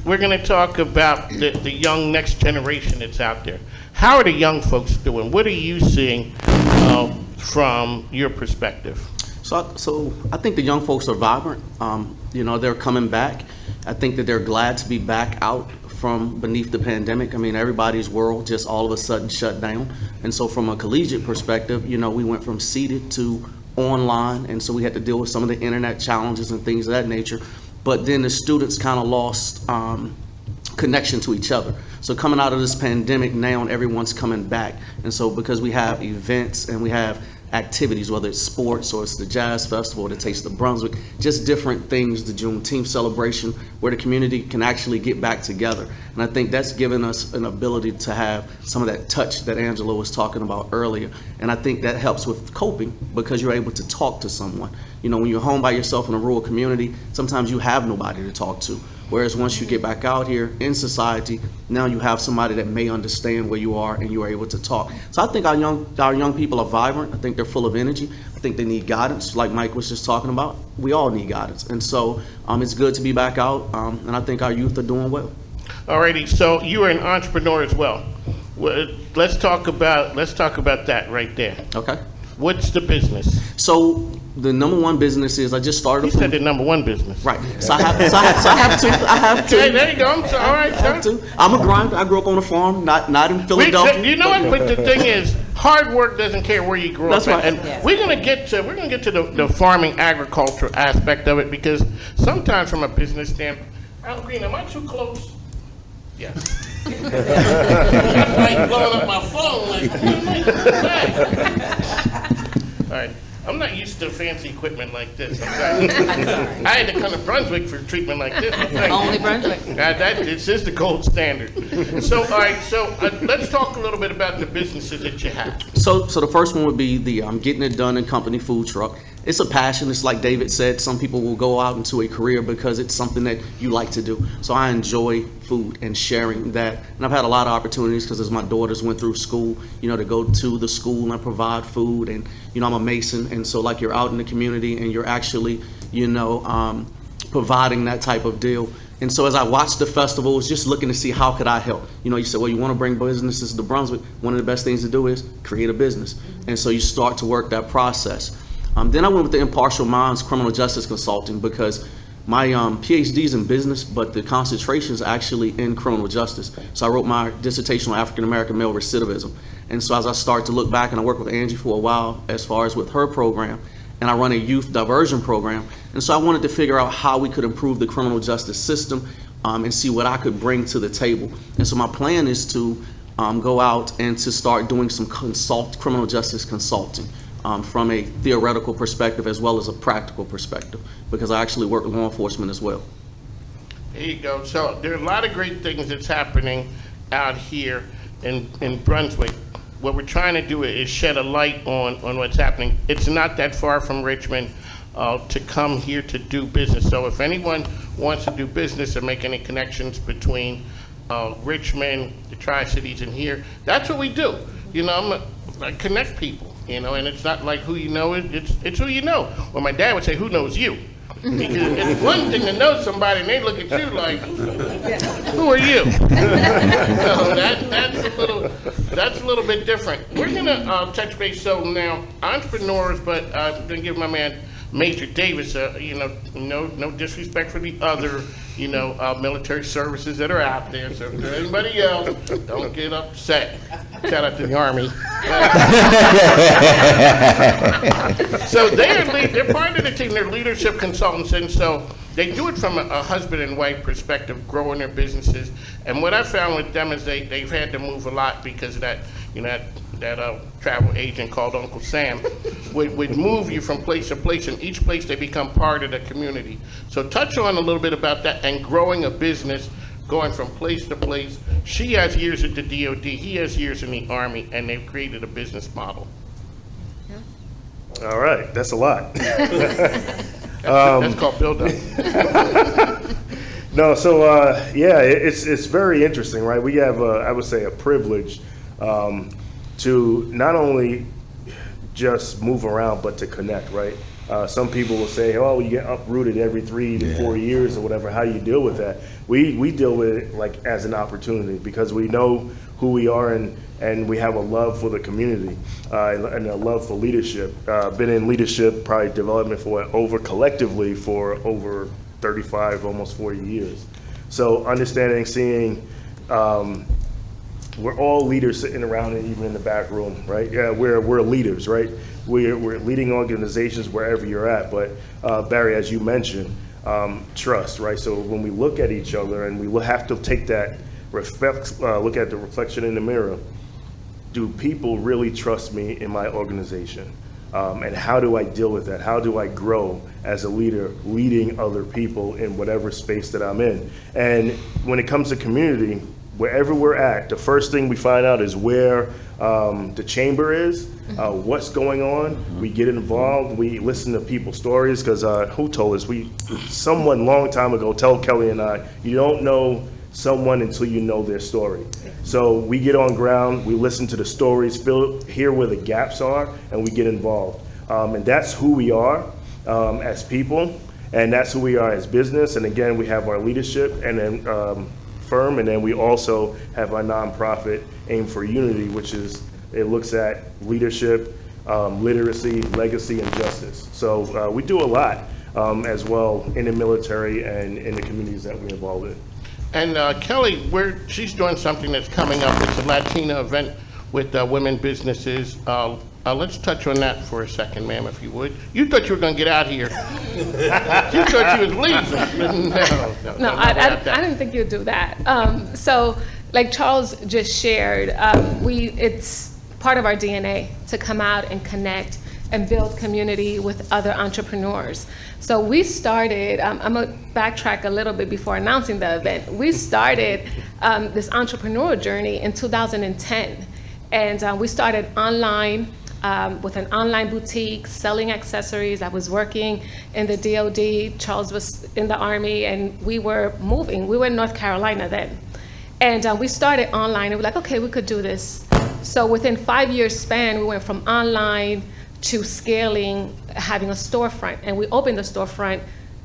we're going to talk about the young next generation that's out there. How are the young folks doing? What are you seeing from your perspective? So I think the young folks are vibrant. They're coming back. I think that they're glad to be back out from beneath the pandemic. I mean, everybody's world just all of a sudden shut down. And so from a collegiate perspective, we went from seated to online. And so we had to deal with some of the internet challenges and things of that nature. But then the students kind of lost connection to each other. So coming out of this pandemic, now everyone's coming back. And so because we have events and we have activities, whether it's sports or it's the Jazz Festival or the Taste of Brunswick, just different things, the Juneteenth celebration, where the community can actually get back together. And I think that's given us an ability to have some of that touch that Angela was talking about earlier. And I think that helps with coping because you're able to talk to someone. When you're home by yourself in a rural community, sometimes you have nobody to talk to. Whereas once you get back out here in society, now you have somebody that may understand where you are and you are able to talk. So I think our young people are vibrant. I think they're full of energy. I think they need guidance, like Mike was just talking about. We all need guidance. And so it's good to be back out, and I think our youth are doing well. Alrighty, so you are an entrepreneur as well. Let's talk about that right there. Okay. What's the business? So the number one business is I just started. You said the number one business. Right. So I have two. Okay, there you go. All right, sir. I'm a grinder. I grew up on a farm, not in Philadelphia. You know what? But the thing is, hard work doesn't care where you grew up. That's right. And we're gonna get to the farming agriculture aspect of it because sometimes from a business standpoint, Al Green, am I too close? Yeah. That's like blowing up my phone. Like, all right. I'm not used to fancy equipment like this. I'm sorry. I had to come to Brunswick for treatment like this. Only Brunswick. This is the gold standard. So, all right. So let's talk a little bit about the businesses that you have. So the first one would be the Getting It Done and Company food truck. It's a passion. It's like David said, some people will go out into a career because it's something that you like to do. So I enjoy food and sharing that. And I've had a lot of opportunities because as my daughters went through school, to go to the school and provide food. And, I'm a Mason. And so like you're out in the community and you're actually, providing that type of deal. And so as I watched the festival, I was just looking to see how could I help. You said, well, you want to bring businesses to Brunswick. One of the best things to do is create a business. And so you start to work that process. Then I went with the Impartial Minds Criminal Justice Consulting because my PhD is in business, but the concentration is actually in criminal justice. So I wrote my dissertation on African American male recidivism. And so as I start to look back, and I worked with Angie for a while as far as with her program, and I run a youth diversion program. And so I wanted to figure out how we could improve the criminal justice system and see what I could bring to the table. And so my plan is to go out and to start doing some criminal justice consulting. From a theoretical perspective as well as a practical perspective, because I actually work with law enforcement as well. There you go. So there are a lot of great things that's happening out here in Brunswick. What we're trying to do is shed a light on what's happening. It's not that far from Richmond to come here to do business. So if anyone wants to do business or make any connections between Richmond, the Tri-Cities, and here, that's what we do. I connect people. And it's not like who you know, it's who you know. Well, my dad would say, who knows you? Because it's one thing to know somebody and they look at you like, who are you? So that's a little bit different. We're gonna touch base. So now, entrepreneurs, but I'm gonna give my man Major Davis, no disrespect for the other, military services that are out there. So if there's anybody else, don't get upset. Shout out to the Army. So they're part of the team. They're leadership consultants, and so they do it from a husband and wife perspective, growing their businesses. And what I found with them is they've had to move a lot because of that, that travel agent called Uncle Sam would move you from place to place, and each place they become part of the community. So touch on a little bit about that and growing a business, going from place to place. She has years at the DOD, he has years in the Army, and they've created a business model. All right, that's a lot. That's called build-up. No, so it's very interesting, right? We have, I would say, a privilege to not only just move around, but to connect, right? Some people will say, oh, you get uprooted every 3 to 4 years or whatever. How do you deal with that? We deal with it like as an opportunity because we know who we are and we have a love for the community and a love for leadership. Been in leadership, probably development collectively for over 35, almost 40 years. So understanding, seeing, we're all leaders sitting around and even in the back room, right? Yeah, we're leaders, right? We're leading organizations wherever you're at. But Barry, as you mentioned, trust, right? So when we look at each other and we will have to take that, look at the reflection in the mirror, do people really trust me in my organization? And how do I deal with that? How do I grow as a leader, leading other people in whatever space that I'm in? And when it comes to community, wherever we're at, the first thing we find out is where the chamber is, what's going on. We get involved. We listen to people's stories because who told us? Someone long time ago told Kelly and I, you don't know someone until you know their story. So we get on ground, we listen to the stories, hear where the gaps are, and we get involved. And that's who we are as people, and that's who we are as business. And again, we have our leadership and then firm, and then we also have our nonprofit Aim for Unity, which is, it looks at leadership, literacy, legacy, and justice. So we do a lot as well in the military and in the communities that we're involved in. And Kelly, she's doing something that's coming up. It's a Latina event with women businesses. Let's touch on that for a second, ma'am, if you would. You thought you were going to get out of here. You thought you was leaving. No, I didn't think you'd do that. So, like Charles just shared, it's part of our DNA to come out and connect and build community with other entrepreneurs. So we started, I'm gonna backtrack a little bit before announcing the event. We started this entrepreneurial journey in 2010. And we started online with an online boutique, selling accessories. I was working in the DOD, Charles was in the Army, and we were moving. We were in North Carolina then. And we started online, and we're like, okay, we could do this. So within 5 years span, we went from online to scaling, having a storefront. And we opened the storefront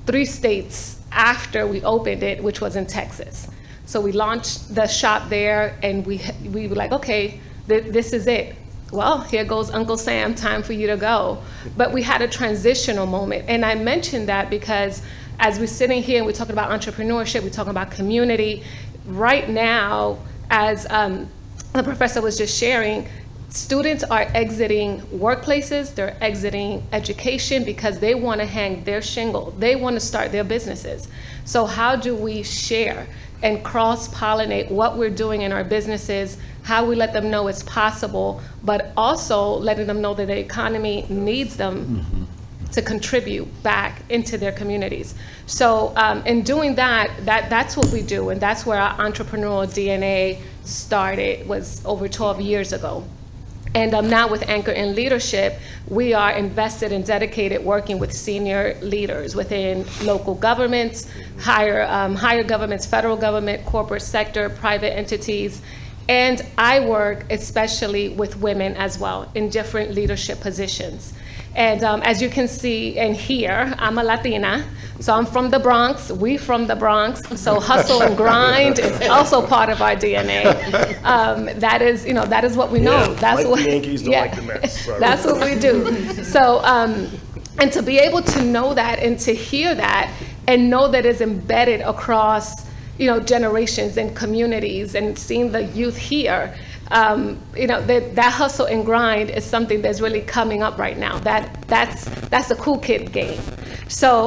3 states after we opened it, which was in Texas. So we launched the shop there, and we were like, okay, this is it. Well, here goes Uncle Sam, time for you to go. But we had a transitional moment. And I mentioned that because as we're sitting here and we're talking about entrepreneurship, we're talking about community, right now, as the professor was just sharing, students are exiting workplaces, they're exiting education because they want to hang their shingle. They want to start their businesses. So how do we share and cross-pollinate what we're doing in our businesses, how we let them know it's possible, but also letting them know that the economy needs them to contribute back into their communities. So in doing that's what we do, and that's where our entrepreneurial DNA started, was over 12 years ago. And now with Anchor in Leadership, we are invested and dedicated working with senior leaders within local governments, higher governments, federal government, corporate sector, private entities. And I work especially with women as well in different leadership positions. And as you can see and hear, I'm a Latina, so I'm from the Bronx, we from the Bronx, so hustle and grind is also part of our DNA. That is what we know. Yeah, that's like what the Yankees don't like the Mets. Sorry. That's what we do. So, and to be able to know that and to hear that and know that it's embedded across, generations and communities, and seeing the youth here, that hustle and grind is something that's really coming up right now. That's a cool kid game. So